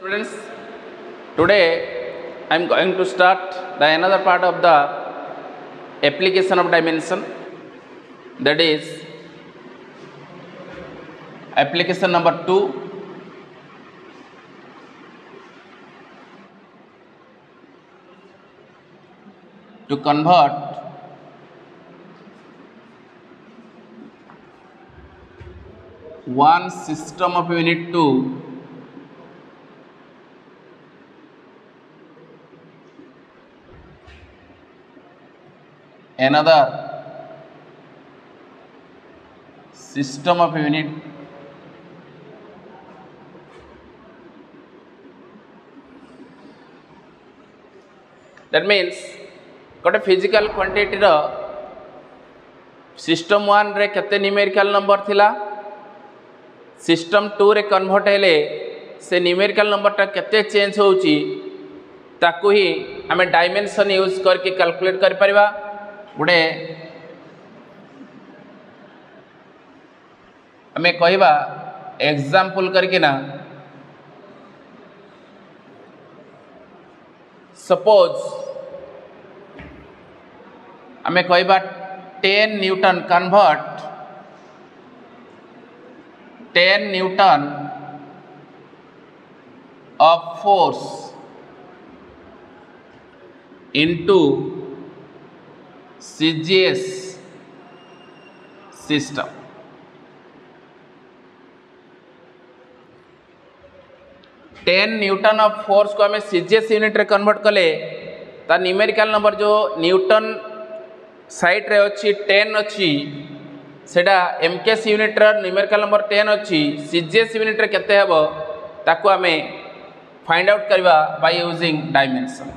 Students, today I am going to start the another part of the application of dimension, that is application number 2. To convert one system of unit to another system of unit that means गोटे physical quantity रो system 1 रे केते numerical number थिला system 2 रे convert हेले से numerical number टा केते change होउची ताकू ही हमें डायमेंशन यूज करके कैलकुलेट कर परिबा गोटे हमें कहबा एग्जांपल करके ना सपोज हमें कहबा 10 Newton convert 10 Newton of force into CGS system. Ten Newton of force को हमें CGS यूनिट रे कन्वर्ट कले ता न्यूमेरिकल नंबर जो न्यूटन साइड रे अच्छी 10 अच्छी सेटा MKS यूनिट रे न्यूमेरिकल नंबर 10 अच्छी CGS यूनिट रे केते हेबो ताको हमें फाइंड आउट करबा बाय यूजिंग डायमेंशन.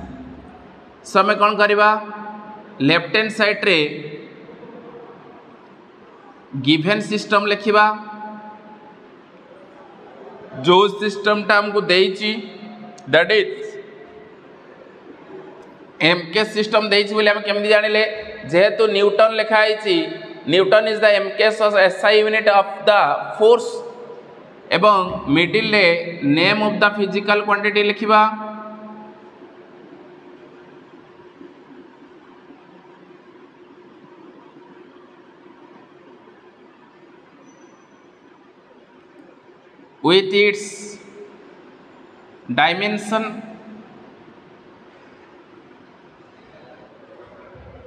सो हमें कोन करबा लेफ्ट हैंड साइड रे गिवन सिस्टम लिखिबा जो सिस्टम टा हमको देइची दैट इज MKS सिस्टम देइची बोले हम केमदी जानिले जेहेतु न्यूटन लिखा आइची newton is the MKS SI unit of the force एवं मिडिल ले name of the physical quantity लिखिबा with its dimension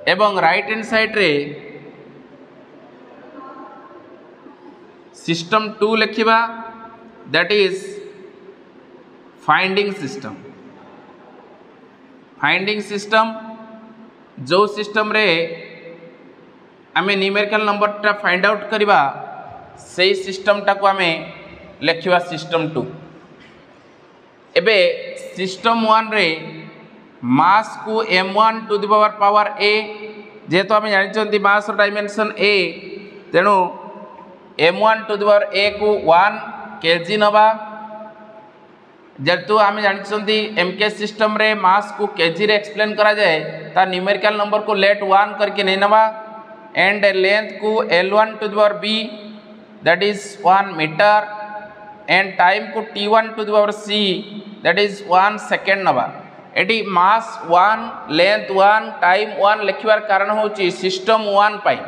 एवं राइट हैंड साइड रे सिस्टम 2 लिखिबा that is finding system. Finding system जो सिस्टम रे हमें न्यूमेरिकल नंबर टा फाइंड आउट करबा सेही सिस्टम टा को हमें लिखिबा सिस्टम 2. एबे सिस्टम 1 रे मास को m1 to the power a जेहेतु आम जानी मास डायमेंशन a तेणु m1 to the power a को 1 kg नवा जेहेतु आम जानी MKS सिस्टम रे मास को kg रे एक्सप्लेन करा जाए ता न्यूमेरिकल नंबर को लेट 1 करके नहीं नवा एंड लेंथ को l1 to the power b that is 1 metre and time को t1 to the power c that is 1 second नवा. एटी मास 1 लेंथ 1 टाइम 1 लिखिबार कारण होची सिस्टम 1 पाई.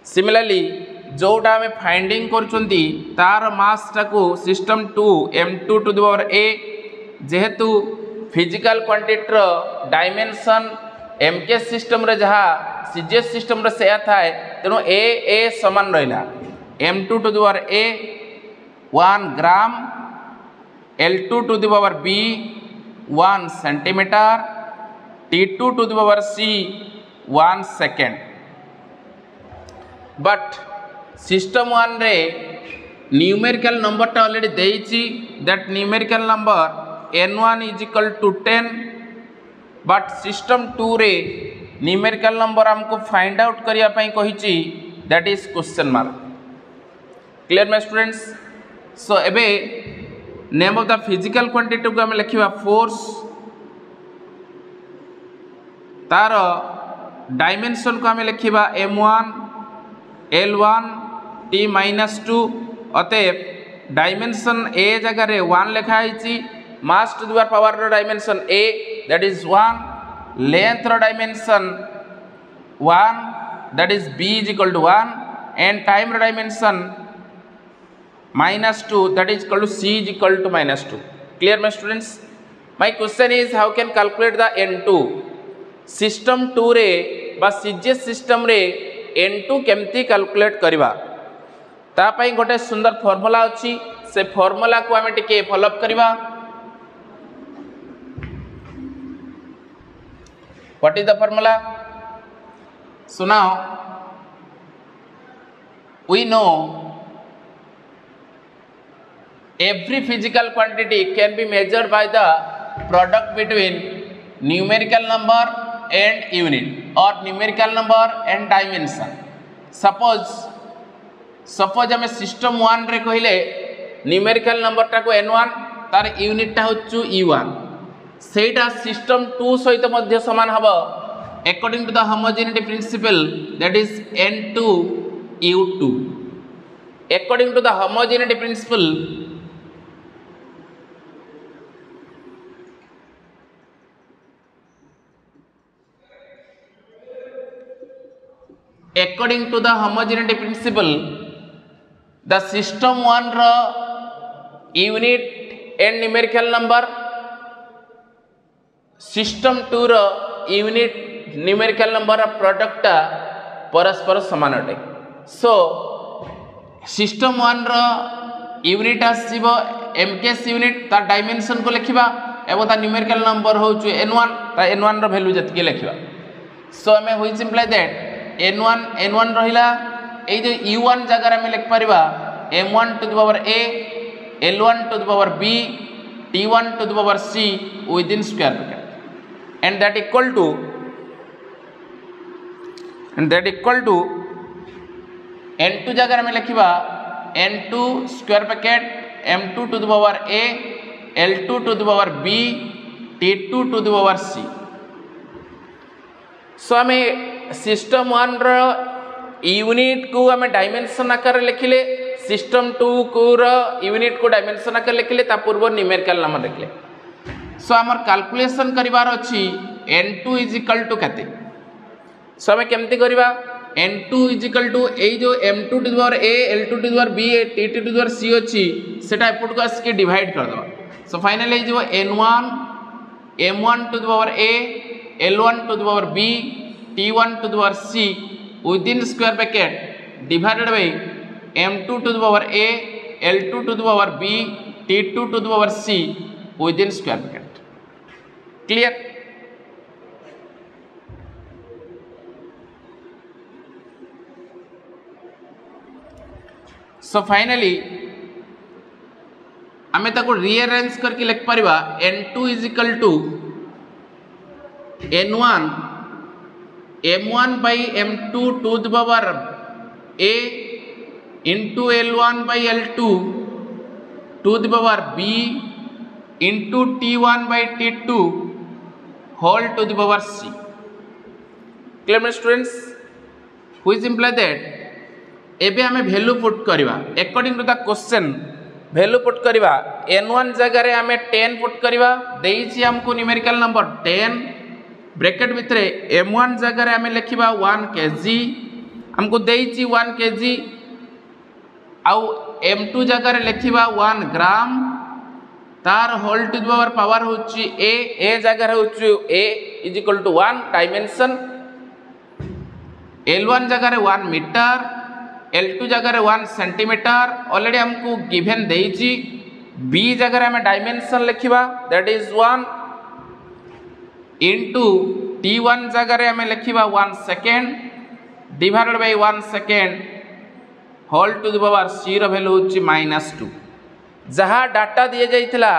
सिमिलरली जोटा हमें फाइंडिंग करचुंती तार मास टाको system 2 m2 to the power a जेहेतु फिजिकल क्वांटिटी रो डायमेंशन MKS सिस्टम रे जहा CGS सिस्टम रे सेया थाए तेनो a समान रहला m2 to the power a 1 gram l2 to the power b 1 centimetre t2 to the power c 1 second. But system 1 रे न्यूमेरिकल नंबर टा ऑलरेडी देइची that numerical number n1 is equal to 10 but system 2 रे numerical number हमको find out करिया पई कहिची that is question mark. Clear my students. So एबे name of the physical quantity को हम लिखिबा फोर्स तार डायमेंशन को हम लिखिबा m1 l1 t-2 अतएव डायमेंशन ए जगह 1 लिखाई mass to the power dimension a, that is 1, length dimension 1, that is b is equal to 1, and time dimension -2, that is equal to c is equal to -2. Clear my students? My question is, how can calculate the n2? System 2 रे बा CGS system रे n2 केमती calculate करवा ता पई गोटे सुंदर formula अछि से फार्मूला को हमें टिके फॉलो अप करवा. What is the formula? So now we know every physical quantity can be measured by the product between numerical number and unit or numerical number and dimension. suppose हमें system 1 रे कहले numerical number टा को n1 तार unit टा होचु u1 सेटा system 2 सहित मध्य समान हबो according to the homogeneity principle, that is n2 u2. according to the homogeneity principle, according to the homogeneity principle, the system 1 रा unit and numerical number, system 2 रा unit numerical number product परस्पर समान अटे. so system 1 रा unit आसीबो mks unit ता dimension को लिखिबा एवं ता numerical number होचु n1 ता n1 रा वैल्यू जतके लिखिबा. so हमें व्हिच सिंपलाई दैट n1 रहिला ए जो u1 जगह में लिख परिबा m1 to the power a, l1 to the power b, t1 to the power c within square bracket, and that equal to n2 जगह में लिखिबा n2 square bracket m2 to the power a, l2 to the power b, t2 to the power c. So हमें system 1 रो unit को हमें dimension आकार लिखिले, system 2 को रो unit को dimension आकार लिखिले, ता पूर्व न्यूमेरिकल नंबर लिखिले. सो हमर कैलकुलेशन करिवार अछि n2 इज इक्वल टू कते. सो हमें केमती करबा n2 इज इक्वल टू ए जो m2 to the power a, l2 to the power b, t2 to the power c अछि सेटा एपट को आसके डिवाइड कर दबा. सो फाइनली जो n1 m1 to the power a, l1 to the power b, t1 to the power c within square bracket divided by m2 to the power a, l2 to the power b, t2 to the power c within square bracket. Clear? so finally हमें ताको rearrange करके लिख परिबा n2 is equal to n1 m1 by m2 to the power a into l1 by l2 to the power b into t1 by t2 whole to the power c. Clear my students? which imply that एबे हमें value put करवा according to the question. Value put करवा n1 जगह रे हमें 10 put करवा देइछि हमको numerical number 10 bracket भितरे m1 जगह हमें लिखिबा 1 kg हमको देइछि 1 kg आउ m2 जगह लिखिबा 1 ग्राम तार होल टू द पावर होछि a जगह होछि a is equal to 1 dimension l1 जगह 1 मीटर l2 जगह 1 सेंटीमीटर ऑलरेडी हमको गिवन देइछि b जगह हमें डायमेंशन लिखिबा दैट इज 1 into t1 जगह हमें लिखिबा 1 second divided by 1 second whole to the power c रो वैल्यू होछि -2 जहा डाटा दिए जाइथिला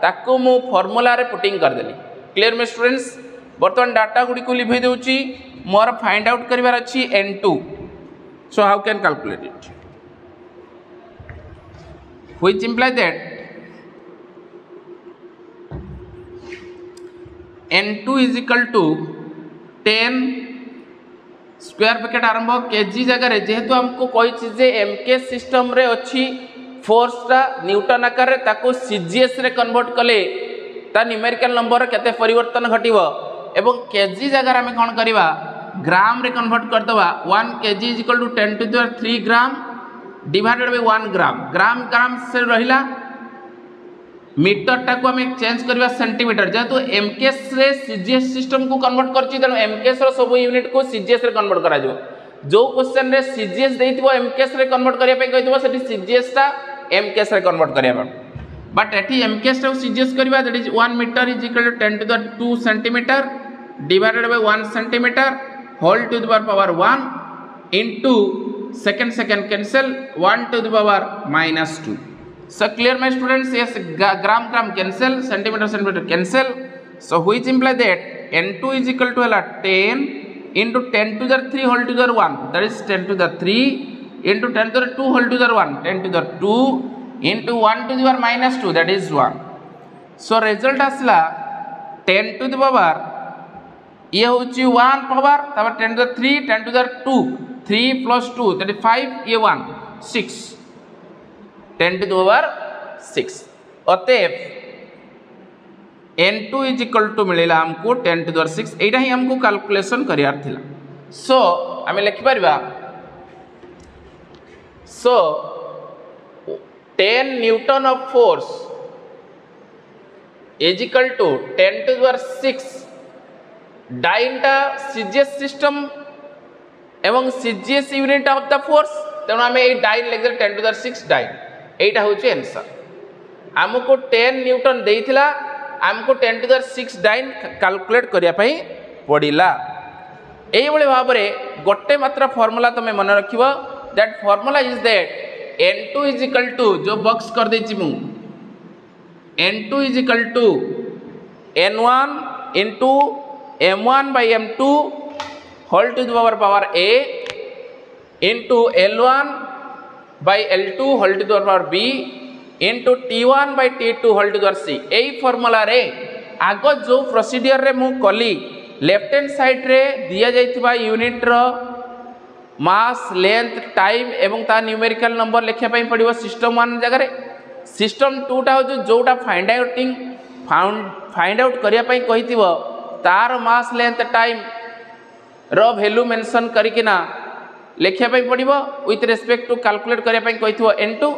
ताको मु फार्मूला रे पुटिंग कर देली. क्लियर मे स्टूडेंट्स? बर्तमान डाटा गुडी को लिखि देउछि मोर फाइंड आउट करिवार अछि n2. so how can calculate it? which imply that n2 is equal to 10 square bracket आरंभ केजी जगह जेहेतु हमको कोई चीज एमके सिस्टम रे अच्छी फोर्स टा न्यूटन आकार रे ताको सीजीएस रे कन्वर्ट कले ता न्यूमेरिकल नंबर केते परिवर्तन घटिबो एवं केजी जगह आम कौन करवा ग्राम रे कन्वर्ट करदवा 1 kg is equal to 10 to the 3 gram divided by 1 gram gram gram से रहिला मीटर टाको आम चेंज करवा सेंटीमीटर जेहेतु एमकेएस रे सीजीएस सिस्टम को कन्वर्ट करछि तेणु एमकेएस रो सब यूनिट को सीजीएस रे कन्वर्ट करा जो जो क्वेश्चन रे सीजीएस देइथिबो एमकेएस रे कन्वर्ट करिया पे कहिथिबो सेठी सीजीएस ता एमकेएस रे कन्वर्ट करिया पे बट एठी एमकेएस टा सीजीएस करबा that is 1 metre is equal to 10 to the 2 centimetre divided by 1 centimetre whole to the power 1 into second cancel 1 to the power -2 so clear my students yes gram cancel centimeter cancel so which imply that n2 is equal to 10 into 10 to the 3 whole to the 1 that is 10 to the 3 into 10 to the 2 whole to the 1 10 to the 2 into 1 to the power -2 that is 1 so result asla 10 to the power ये होची 1 power तब 10 to the 3 10 to the 2 3 plus 2 that is 5 ये 1 6 10 to the power 6 अतएव n2 is equal to मिलेला हमको 10 to the power 6 एटा ही हमको calculation करियार थिला सो हमें लिखि परबा so 10 newton of force is equal to 10 to the power 6 डाइनटा सीजीएस सिस्टम एवं CGS unit of the force तेणु आम ये डाइन लिख 10 to the 6 डाइन एटा हूँ आंसर आमको 10 न्यूटन देइथिला आमको 10 to the 6 डाइन कैलकुलेट करने पड़ा यही भाव में गोटे मात्र फॉर्मूला तुम मन रख that formula is that n2 is equal to जो बॉक्स कर देछि मु n2 is equal to n1 into m1 by m2 whole to the power a into l1 by L2 whole to the power B into T1 by T2 whole to the power C यही formula रे आगो जो procedure रे मु कली left hand side रे दिया जाइथिबा unit रो मास length time एवं ता न्यूमेरिकल नंबर लिखिया पई पड़िबो सिस्टम 1 जगह रे सिस्टम 2 टा हो जोटा फाइंड आउट करिया पई कहिथिबो तार मास लेंथ टाइम रो वैल्यू मेंशन करिकिना लिखिया पड़ो विथ रेस्पेक्ट टू कैलकुलेट करने कही n2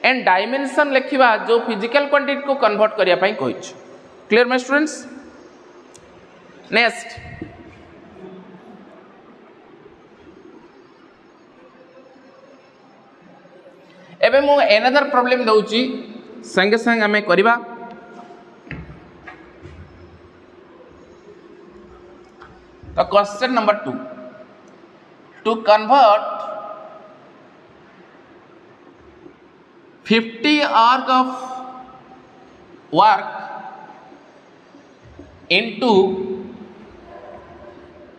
एंड डायमेंशन लिखा जो फिजिकल क्वांटिटी को कन्वर्ट करने कही क्लियर माय स्टूडेंट्स नेक्स्ट एबे मु एनदर प्रॉब्लम दउची संगे संग हमें करबा तो question number 2 to convert 50 arc of work into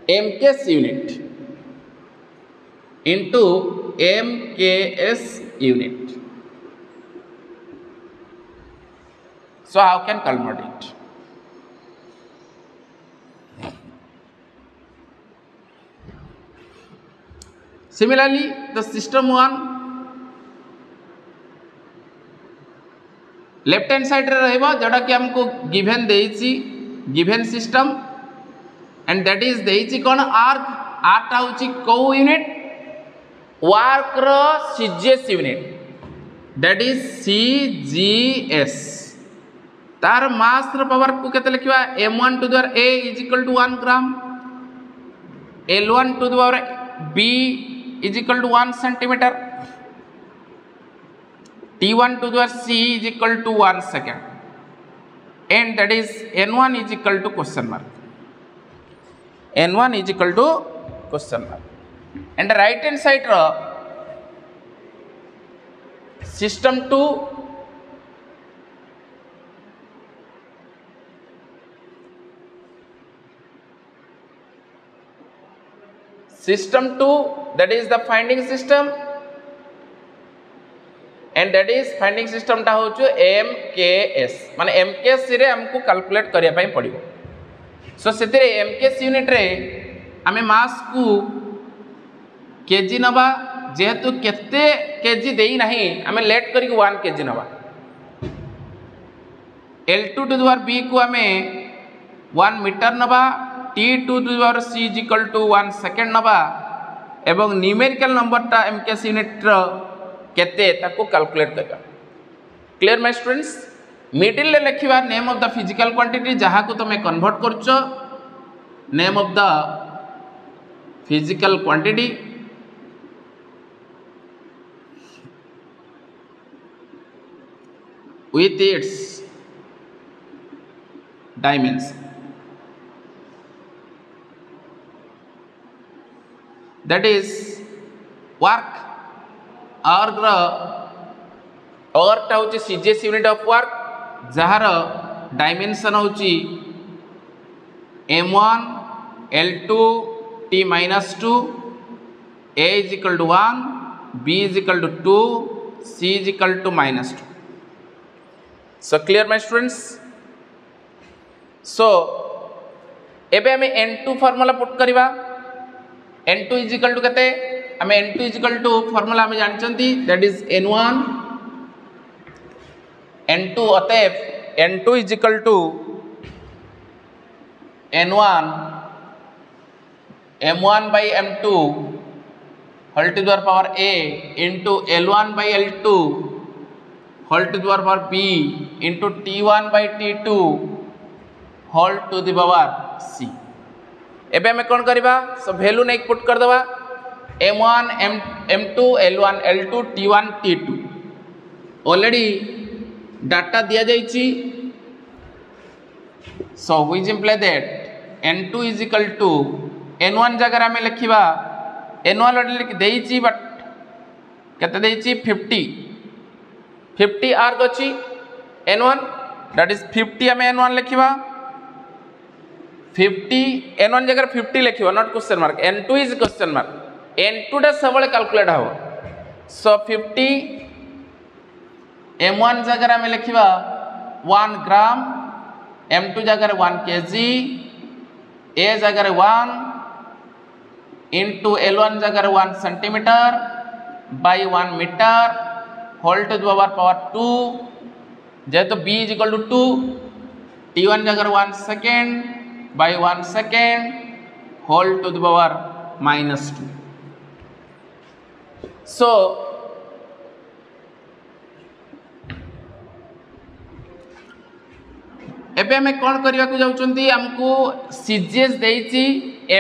MKS unit so how can convert it Similarly, the system 1 left hand side रे रहइबो जोटा कि हमको गिवन देइछि given system and that is देइछि कोन आर्क टा होछि को यूनिट वर्क रो CGS unit that is CGS तार मास रो पावर को केते लिखिबा m1 to the power a is equal to 1 gram l1 to the power b is equal to 1 centimeter T1 to the C is equal to 1 second and that is N1 is equal to question mark N1 is equal to question mark and the right hand side system 2 system 2 that is the finding system and that is finding system टा हो MKS माने MKS रे हमको calculate करिया पई पड़िबो सो सेते MKS unit रे हमें मास को केजी नबा जेहेतु केते केजी देई नाही हमें लेट करी 1 केजी नबा L2 to the power B को आमे 1 मीटर नबा T2 to the power C is equal to 1 second नबा एवं न्यूमेरिकल नंबर टा MKS यूनिट रो केते ताको कैलकुलेट करबा। Clear my students? मिडिल ले लिखिबा name of the physical quantity जहा को तुमे कन्वर्ट करछो name of the physical quantity with its dimension, that is work work टा होची CGS यूनिट ऑफ वर्क जहार डायमेंशन होची m1 l2 t minus 2 a is equal to 1 b is equal to 2 c is equal to minus 2. So clear my students? So एबे हमें n2 formula put करिबा n2 is equal to कते हमें n2 is equal to formula हमें जानचंती that is n1 n2 अतएव n2 is equal to n1 m1 by m2 whole to the power a into l1 by l2 whole to the power b into t1 by t2 whole to the power c. एबे हमें कौन करिबा so value नै put कर दबा m1 m2 l1 l2 t1 t2 already data दिया जाइछि so which imply that n2 is equal to n1 जगह हमें लिखिबा n1 ऑलरेडी लिख देइछि बट केते देइछि 50 आर्क अछि n1 दैट इज 50 हमें n1 लिखिबा 50 n1 जगह 50 लिखिबा not question mark n2 is question mark n2 टा सबले कैलकुलेट हो सो 50 m1 जगह हमें लिखिबा 1 ग्राम m2 जगह 1 kg a जगह 1 into l1 जगह 1 centimetre by 1 metre whole to the power 2 जेहेतु b is equal to 2 t1 जगह 1 second by 1 second whole to the power minus 2. So एबे हमें कौन करिया को जाउचंती हमको CGS देइछि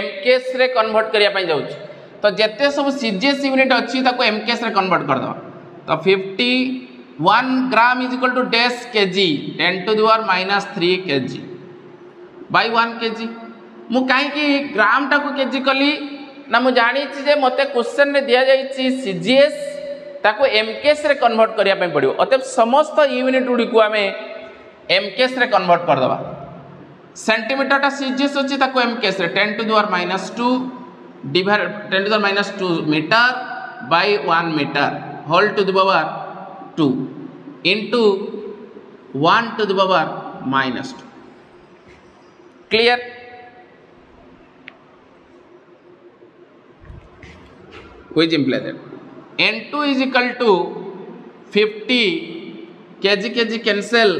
MKS रे कन्वर्ट करिया पई जाउछि तो जेते सब CGS यूनिट अछि ताको MKS रे कन्वर्ट कर दो तो 51 gram is equal to dash kg 10 to the power minus 3 kg by 1 kg मु काहे कि ग्राम टा को kg कली ना मु जानि छि जे मते क्वेश्चन रे दिया जाई छि CGS ताको MKS रे कन्वर्ट करिया पई पड़ियो अतः समस्त यूनिट गुडी को हमें MKS रे कन्वर्ट कर दबा सेंटीमीटर टा CGS अछि ताको MKS रे 10 to the power minus 2 divide 10 to the power minus 2 metre by 1 metre whole to the power 2 into 1 to the power minus 2. Clear? Which implies that n2 is equal to 50 kg cancel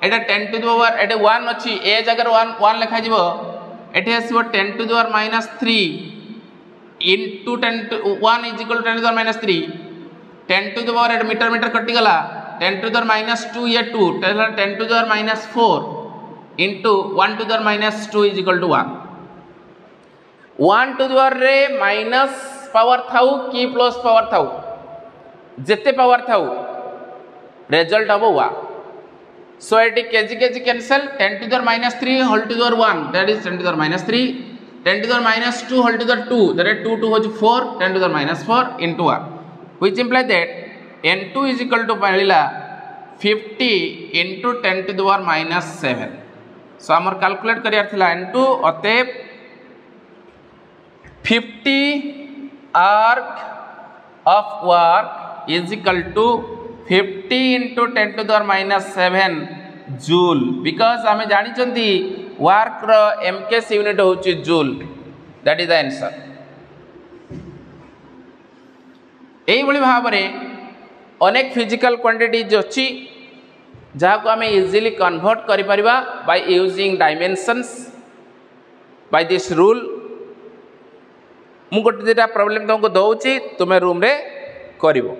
Etah 10 to the power एटा 1 अछि a जगह 1 लिखा जिवो एटे आसीबो 10 to the power minus 3 into 10 to 1 is equal to 10 to the power minus 3 10 to the power Etah metre कटि गला 10 to the power minus 2 ये 2 10 to the power minus 4 into 1 to the power minus 2 is equal to 1 1 to the power रे minus power थाउ की plus power थाउ जेते power थाउ result हबो 1 so it kg cancel 10 to the power minus 3 whole to the power 1 that is 10 to the power minus 3 10 to the power minus 2 whole to the power 2 that is 2 was 4 10 to the power minus 4 into 1 which implies that n2 is equal to पहला 50 into 10 to the power minus 7 so हमर calculate करियार थिला n2 अतएव 50 arc of work is equal to 50 into 10 to the power minus 7 joule because हमें जानी चंदी work रो MKS unit होची joule that is the answer एई बळी भाबरे अनेक physical quantities अछि जहाँ को आम इजिली कन्वर्ट कर by using dimensions by this rule. मु गोटे दुटा प्रॉब्लम तुमको दौची तुम्हें रूम रे करिवो।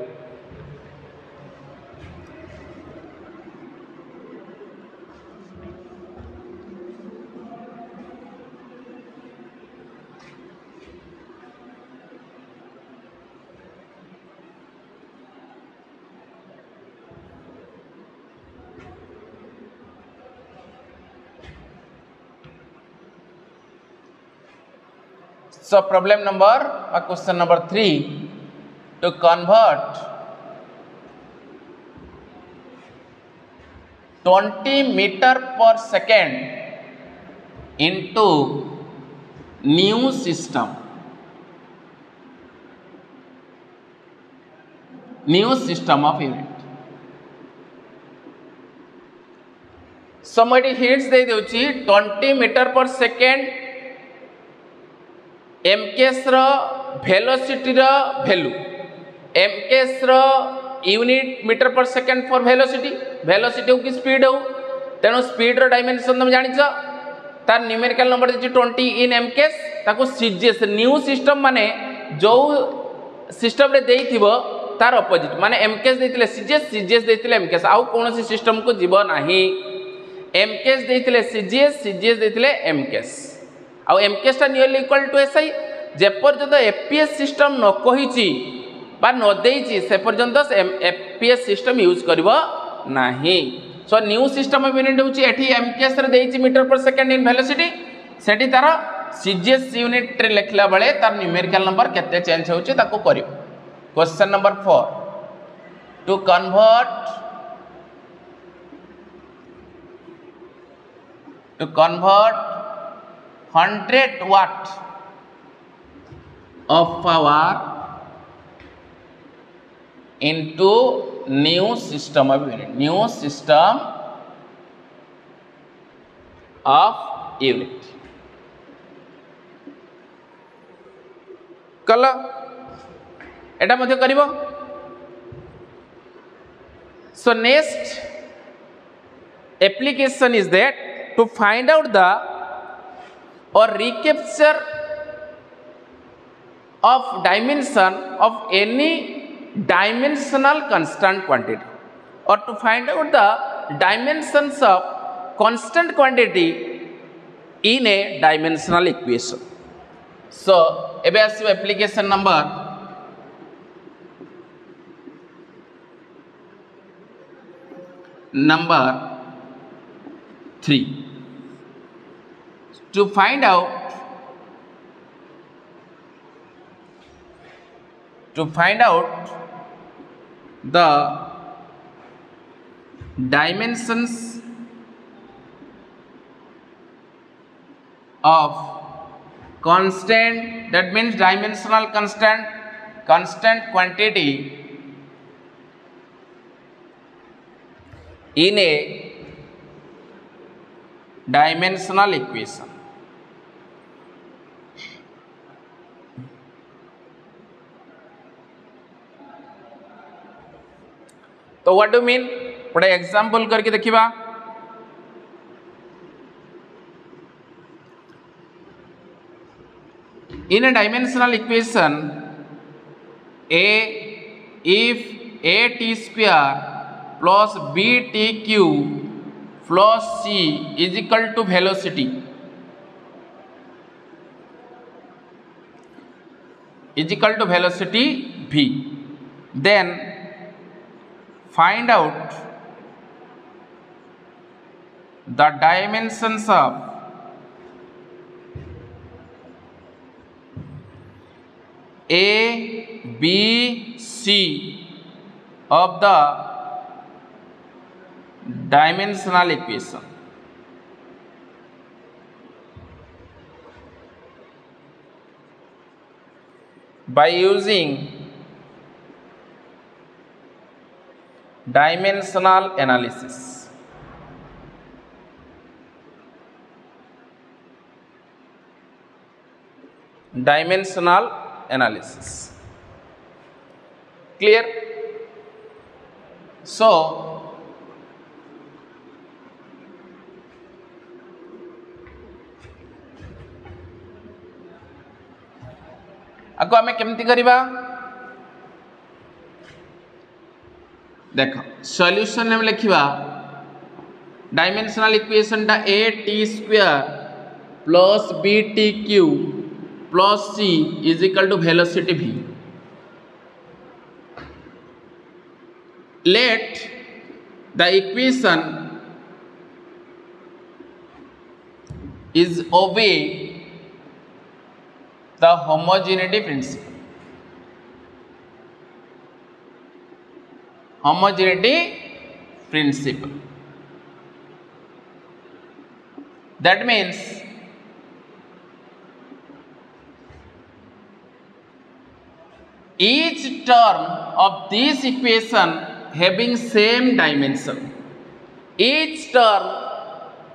So problem number or question number 3, to convert 20 meter per second into new system of unit। So मुझे हिट्स दे देउची 20 मीटर पर सेकेंड एमकेस रो वेलोसिटी रो वैल्यू, एमकेस रो यूनिट मीटर पर सेकेंड फॉर वेलोसिटी, वेलोसिटी हो कि स्पीड हो, तेणु स्पीड रो डायमेंशन तुम जानिछ, तार numerical number दिछि 20 इन एमकेस, ताको सीजीएस न्यू सिस्टम माने जो सिस्टम रे देइथिबो तार अपोजिट, माने एमकेस देइतिले सीजीएस, सीजीएस देइतिले एमकेस, आउ कोनोसी सिस्टम को जीव नाही। एमकेस देइतिले सीजीएस, सीजीएस देइतिले एमकेस, आउ एमकेस टा नियरली इक्वल टू एसआई। जे पर्यंत एपीएस सिस्टम न कहिछि बा न देइछि से पर्यंत एपीएस सिस्टम यूज करबो नाही। So new system of unit होछि एठी एमकेस रे देइछि metre per second in velocity, सेठी तार सीजीएस यूनिट रे लिखला बेले तार न्यूमेरिकल नंबर केते चेंज होछि ताको करियो। Question number 4, to convert 100 watt of power into new system of unit, new system of unit। कल एटा मध्य करिवो। So next application is that to find out the or recapture of dimension of any dimensional constant quantity, or to find out the dimensions of constant quantity in a dimensional equation। So ebe asibo application number 3, to find out the dimensions of constant, that means dimensional constant quantity in a dimensional equation। तो what do mean, गोटे example करके देखिबा। In a dimensional equation, if at square plus btq plus c is equal to velocity, v, then find out the dimensions of A, B, C of the dimensional equation। By using dimensional analysis। Clear? So आको आमे केमती करिबा देखो solution हम लिखिबा dimensional equation टा a t square plus b t cube plus c is equal to velocity v. Let the equation is obey the homogeneity principle. Homogeneity principle. That means each term of this equation having same dimension. Each term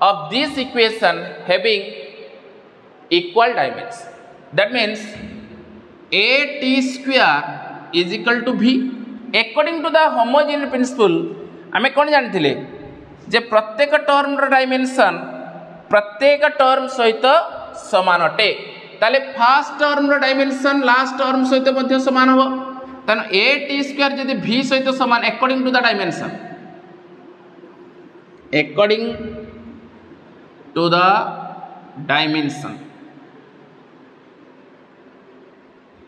of this equation having equal dimension. That means a t square is equal to v. According to the homogeneity principle आमे कौन जानथिले जे प्रत्येक term रो dimension प्रत्येक term सहित समान अटे ताले first term रो डायमेंशन लास्ट टर्म सहित मध्ये समान हो तन a t स्क्वायर यदि v सहित समान according to the dimension according to the dimension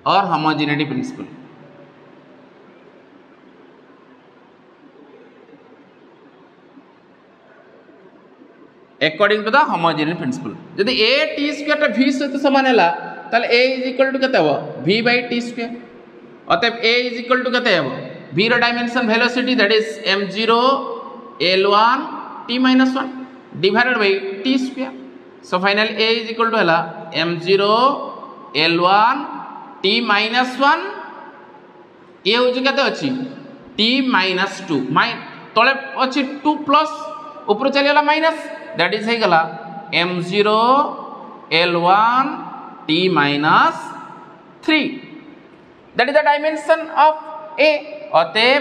or homogeneity principle. According to the homogeneity principle यदि a t स्क्वायर टा v सहित समान हैला ताले a इज इक्वल टू केते हो v by t स्क्वायर अतएव a इज इक्वल टू केते हो v रो dimension velocity that is m0 l1 t minus 1 divided by t square. So final a is equal to हैला m0 l1 t minus 1 ये हो केते अछि t minus 2 तळे अछि 2 प्लस ऊपर चली गला माइनस that is गला m0 l1 t minus 3 that is the dimension of a. अतएव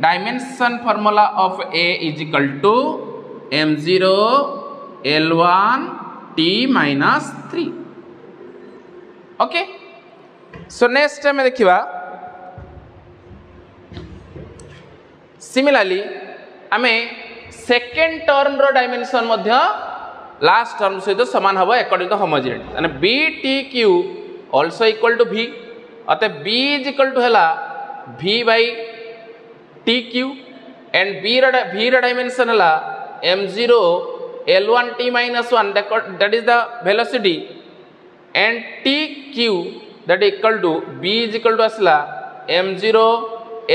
dimension formula of a is equal to m0 l1 t minus 3. okay so next time देखिबा similarly आमे second term रो dimension मध्य last term सहित समान हबो according to homogeneity माने b t q also equal to v अतः b is equal to हैला v by t q and v रो डायमेंशन हैला m0 l1 t minus 1 that is the velocity and t q that is equal to b is equal to asla m0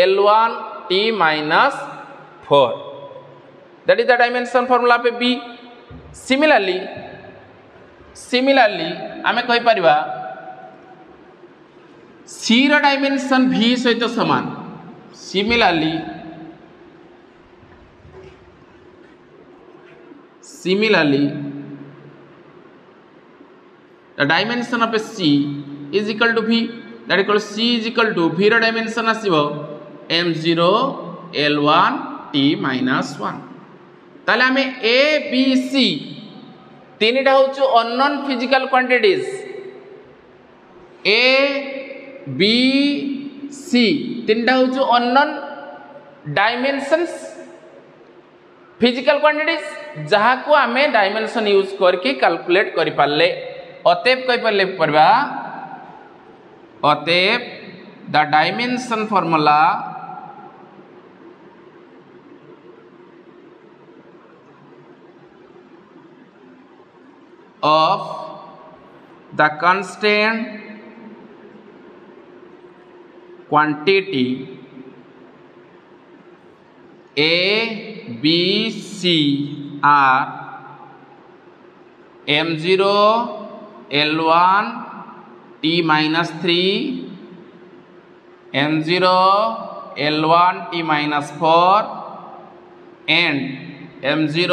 l1 t minus 4. That is the dimension formula पे b. Similarly आमे कहि परिबा c रो dimension v सहित समान. Similarly the dimension of a c is equal to v. That is c is equal to v रो dimension आसीबो m0 l1 t minus 1. ताले हमें a b c तीनटा होचो unknown physical quantities a b c तीनटा होचो unknown dimensions physical quantities जहा को हमें डायमेंशन यूज करके कैलकुलेट करि पाले. अतएव कहि पाले परबा अतएव the dimension formula of the constant quantity a b c are m0 l1 t minus 3 m0 l1 t minus 4 and m0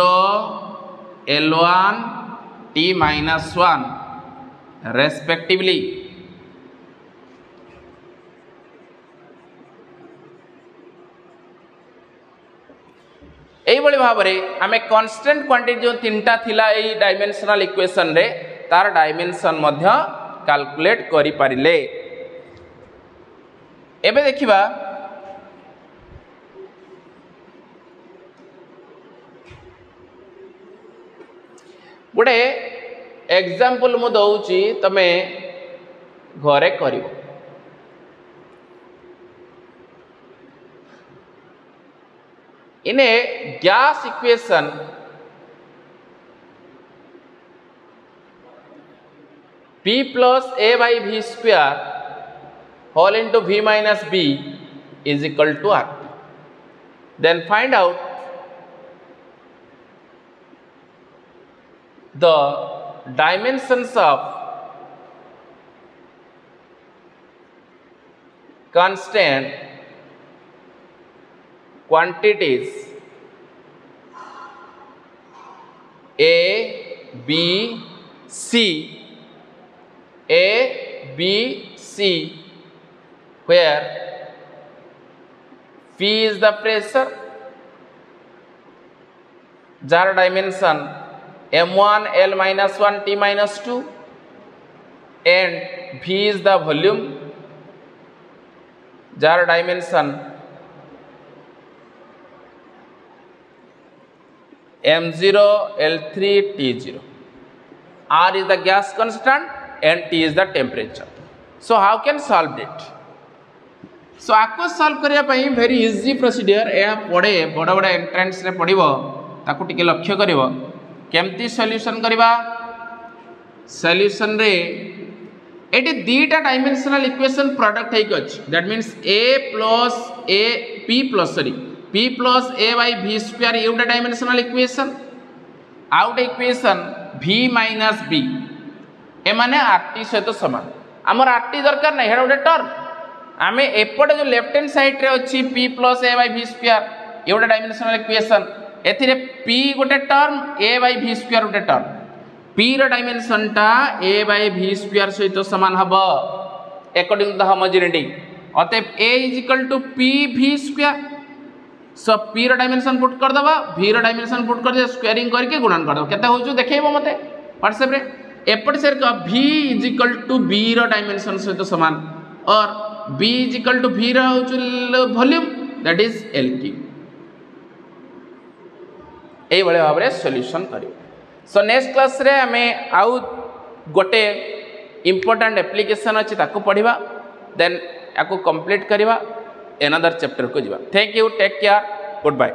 l1 t minus 1 respectively. एई भाव में आमे कांस्टेंट क्वांटिटी जो तीनटा थिला एई डायमेंशनल इक्वेशन रे तार डायमेंशन मध्य कैलकुलेट करि पारिले. एबे देखिबा गोटे एग्जांपल मु दउची तमे घरे करिवो। इन ए gas equation P plus A by V square whole into V minus B is equal to R. Then find out the dimensions of constant quantities A, B, C, A, B, C, where P is the pressure, jar dimension M1, L minus 1, T minus 2, and V is the volume, jar dimension M0, L3, T0. R is the gas constant and T is the temperature. So how can solve it? So आपको solve करिया पई very easy procedure या पड़े बड़ा बड़ा entrance रे पड़िबो ताकू टिके लक्ष्य करिवो केमती सॉल्यूशन करिबा। सॉल्यूशन रे एटी दीटा डायमेंशनल इक्वेशन प्रोडक्ट है कि that means P plus A by V square ये उटा dimensional equation out equation V minus B ए माने RT सहित समान। हमर RT दरकार नै हेडा उटा टर्म आमे एपटे जो लेफ्ट हैंड साइड रे अछि P plus A by V square ये उटा डायमेंशनल इक्वेशन एथिरे P गोटे term A by V square गोटे टर्म P रो डायमेंशन टा A by V square सहित समान हबो अकॉर्डिंग टू द होमोजेनिटी। अतः A is equal to P V square। So P रो डायमेंशन पुट कर दबा V रो डायमेंशन पुट कर दे स्क्वायरिंग करके गुणन कर दो केते होजु देखैबो मते व्हाट्सएप रे एपट सेर का V is equal to B रो डायमेंशन सहित समान और B is equal to V रो होजु वॉल्यूम दैट इज LQ। एई बळे भाव रे सॉल्यूशन करियो। सो नेक्स्ट क्लास रे हमें आउ गोटे इंपोर्टेंट एप्लीकेशन अछि ताको पढिबा देन याको कंप्लीट करिबा another chapter को जीवा। Thank you, take care, good bye.